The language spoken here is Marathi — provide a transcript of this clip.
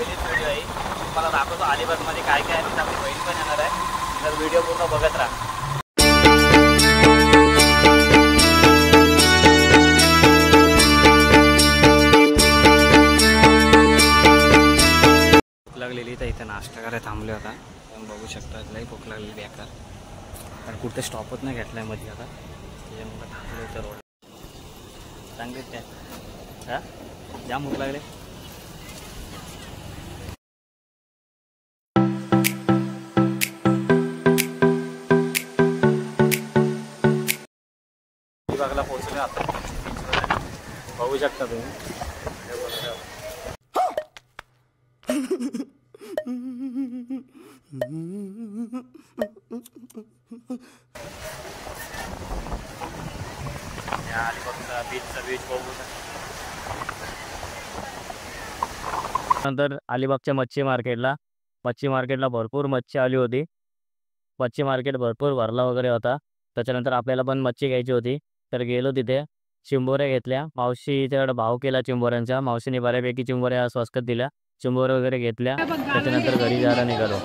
पहिलीच व्हिडिओ आहे. तुम्हाला दाखवतो अलिबागमध्ये काय काय आहे. आपली बहीण पण येणार आहे. तर व्हिडिओ पूर्ण बघत राहा. भूक लागलेली तर इथे नाश्ता करायला थांबले होता. पण बघू शकता लई भूक लागलेली बेकार. पण कुठे स्टॉपच नाही घेतलाय मध्ये आता. त्याच्यामुळे थांबलो होतं रोड. चांगलेच काय हां जाम भूक लागले. अलिबागला पोहोचले आता. बघू शकता तुम्ही. अलिबागचा बीच बघू शकता. नंतर अलिबागच्या मच्छी मार्केटला भरपूर मच्छी आली होती. मच्छी मार्केट भरपूर भरला वगैरे होता. त्याच्यानंतर आपल्याला पण मच्छी घ्यायची होती. तर गेलो तिथे चिंबोऱ्या घेतल्या. मावशीच्याकडे भाव केला चिंबोऱ्यांचा. मावशीने बऱ्यापैकी चिंबोऱ्या स्वस्त दिल्या. चिंबोऱ्या वगैरे घेतल्या. त्याच्यानंतर घरी जायला निघालो.